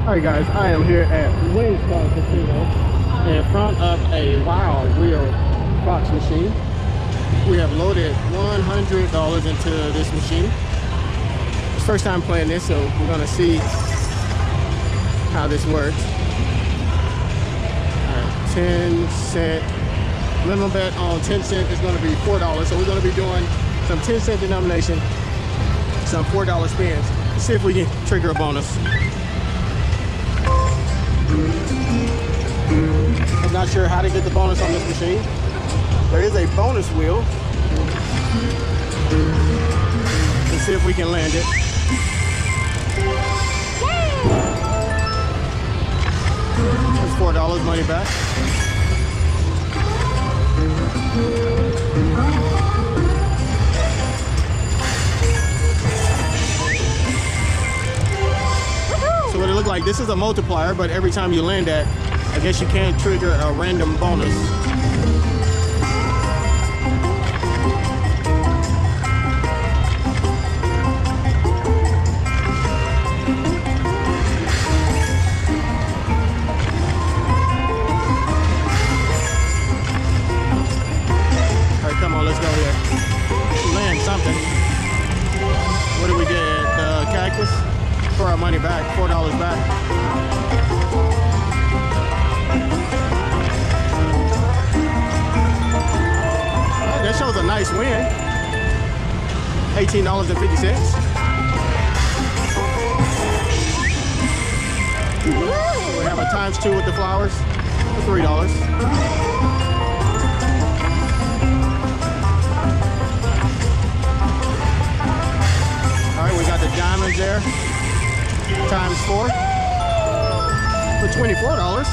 Alright guys, I am here at Winstar Casino in front of a Wow Wheel Fox machine. We have loaded $100 into this machine. It's first time playing this, so we're gonna see how this works. Alright, 10 cent. Minimum bet on 10 cent is gonna be $4. So we're gonna be doing some 10 cent denomination, some $4 spins. Let's see if we can trigger a bonus. I'm not sure how to get the bonus on this machine. There is a bonus wheel. Let's see if we can land it. That's $4 money back. So what it looked like, this is a multiplier, but every time you land that, I guess you can trigger a random bonus. All right, come on, let's go here. Land something. What did we get? The cactus for our money back, $4 back. That shows a nice win. $18.50. We have a ×2 with the flowers for $3. All right, we got the diamonds there. ×4 for $24.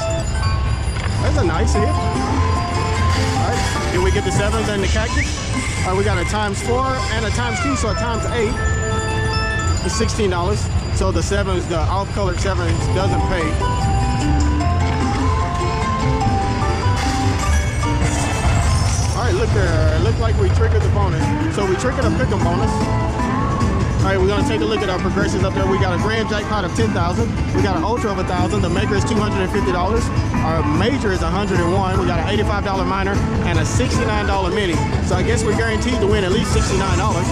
That's a nice hit. All right, did we get the 7s and the cactus? All right, we got a ×4 and a ×2, so a ×8 is $16. So the 7s, the off-colored 7s, doesn't pay. All right, look there. It looked like we triggered the bonus. So we triggered a pick'em bonus. All right, we're gonna take a look at our progressions up there. We got a grand jackpot of 10,000. We got an ultra of 1,000. The maker is $250. Our major is 101. We got an $85 minor and a $69 mini. So I guess we're guaranteed to win at least $69.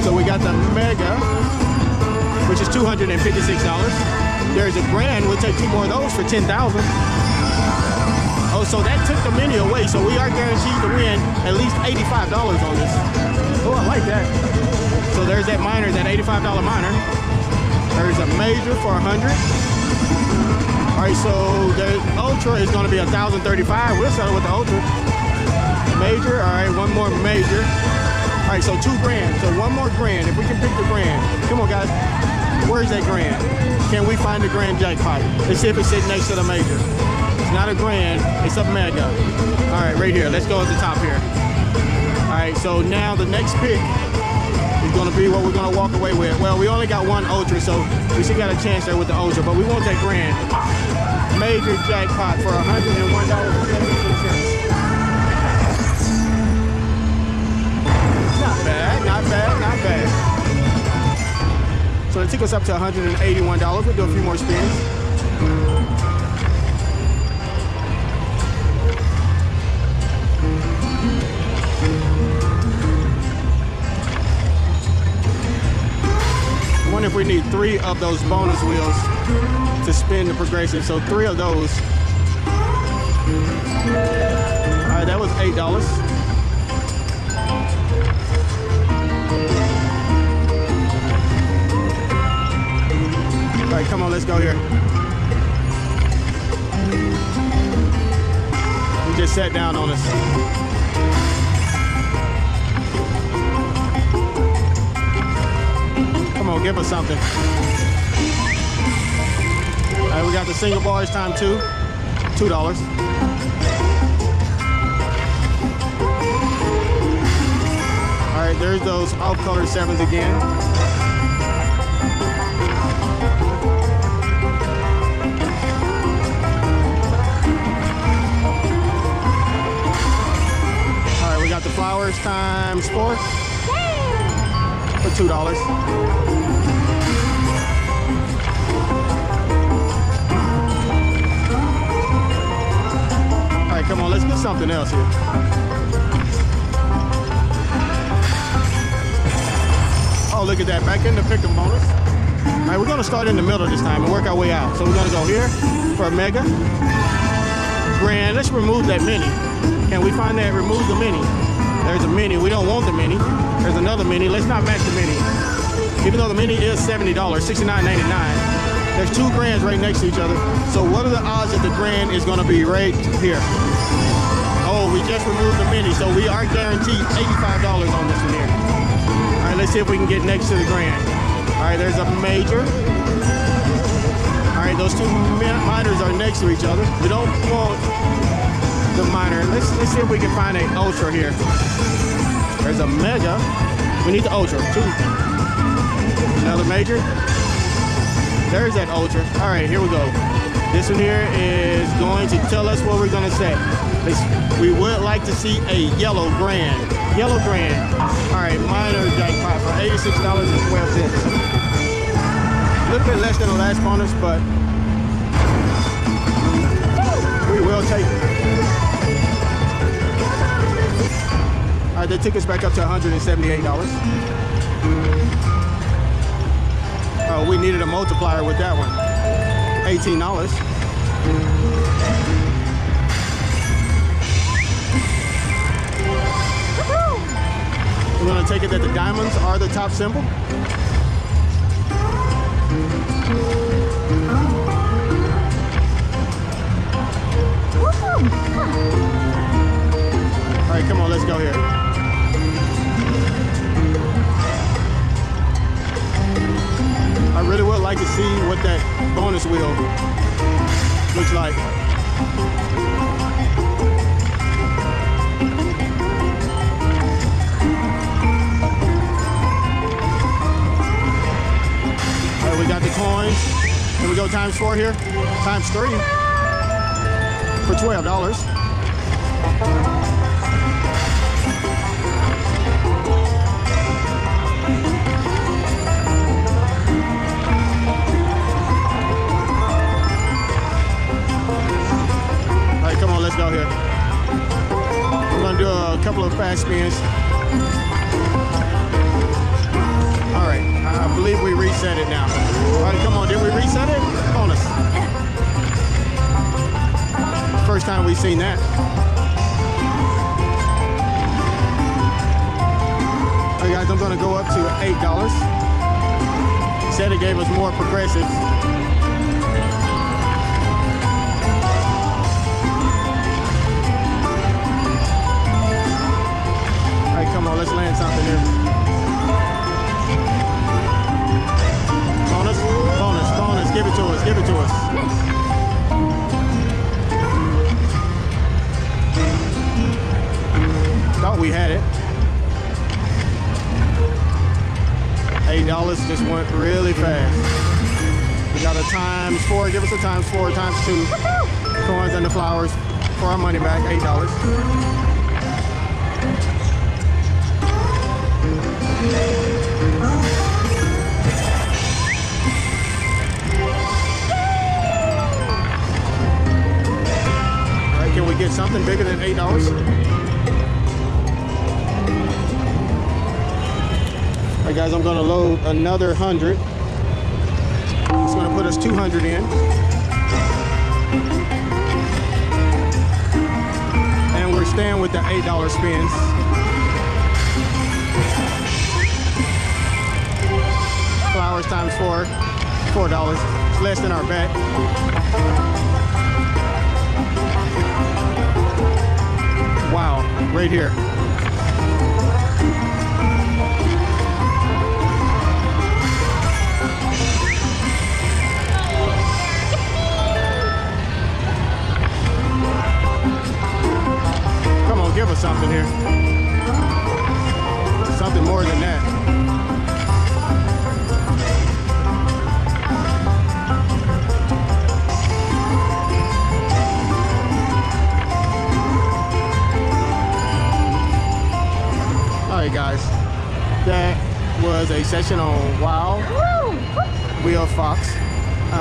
So we got the mega, which is $256. There's a grand. We'll take 2 more of those for 10,000. Oh, so that took the mini away. So we are guaranteed to win at least $85 on this. Oh, I like that. So there's that minor, that $85 minor. There's a major for 100. All right, so the ultra is gonna be 1,035. We'll settle with the ultra. Major, all right, one more major. All right, so 2 grand, so 1 more grand. If we can pick the grand. Come on, guys. Where's that grand? Can we find the grand jackpot? Let's see if it's sitting next to the major. It's not a grand, it's a mega. All right, right here, let's go at the top here. All right, so now the next pick is gonna be what we're gonna walk away with. Well, we only got 1 ultra, so we still got a chance there with the ultra, but we want that grand. Major jackpot for $101.76. Not bad, not bad, not bad. So it took us up to $181. We'll do a few more spins. I wonder if we need 3 of those bonus wheels to spin the progression. So 3 of those. All right, that was $8. All right, come on, let's go here. We just sat down on us. Come on, give us something. All right, we got the single bars ×2, $2. All right, there's those off-color 7s again. All right, we got the flowers ×4 for $2. something else here. Oh, look at that, back in the pick'em bonus. All right, we're gonna start in the middle this time and work our way out. So we're gonna go here for a mega. Grand, let's remove that mini. Can we find that, remove the mini? There's a mini, we don't want the mini. There's another mini, let's not match the mini. Even though the mini is $70, $69.99. There's two grands right next to each other. So what are the odds that the grand is gonna be right here? Oh, we just removed the mini, so we are guaranteed $85 on this one here. All right, let's see if we can get next to the grand. All right, there's a major. All right, those two minors are next to each other. We don't want the minor. Let's see if we can find an ultra here. There's a mega. We need the ultra, two. Another major. There's that ultra. All right, here we go. This one here is going to tell us what we're gonna say. We would like to see a yellow grand. Yellow grand. All right, minor jackpot for $86.12. A little bit less than the last bonus, but we will take it. All right, that took us back up to $178. Oh, we needed a multiplier with that one. $18. We're gonna take it that the diamonds are the top symbol. All right, come on, let's go here. I really would like to see what that bonus wheel looks like. All right, we got the coins. Can we go times 4 here? Times 3 for $12. Come on, let's go here. I'm gonna do a couple of fast spins. All right, I believe we reset it now. All right, come on, did we reset it? Bonus. First time we've seen that. All right, guys, I'm gonna go up to $8. Said it gave us more progressives. Come on, let's land something here. Bonus, bonus, bonus. Give it to us, give it to us. Thought we had it. $8 just went really fast. We got a times 4. Give us a times 4, times 2. Coins and the flowers for our money back, $8. Alright, can we get something bigger than $8? Alright guys, I'm gonna load another 100. It's gonna put us 200 in. And we're staying with the $8 spins. Flowers times 4, $4. It's less than our bet. Wow, right here. Come on, give us something here. Something more than that. Guys, that was a session on Wow Wheel Fox.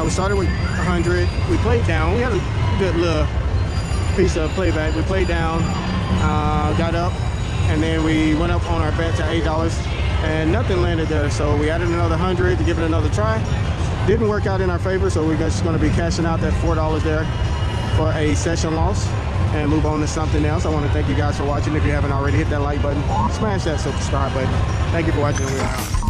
We started with 100. We played down. We had a good little piece of playback. We played down, got up, and then we went up on our bet to $8, and nothing landed there. So we added another 100 to give it another try. Didn't work out in our favor, so we're just going to be cashing out that $4 there for a session loss and move on to something else. I want to thank you guys for watching. If you haven't already, hit that like button, smash that subscribe button. Thank you for watching. We're out.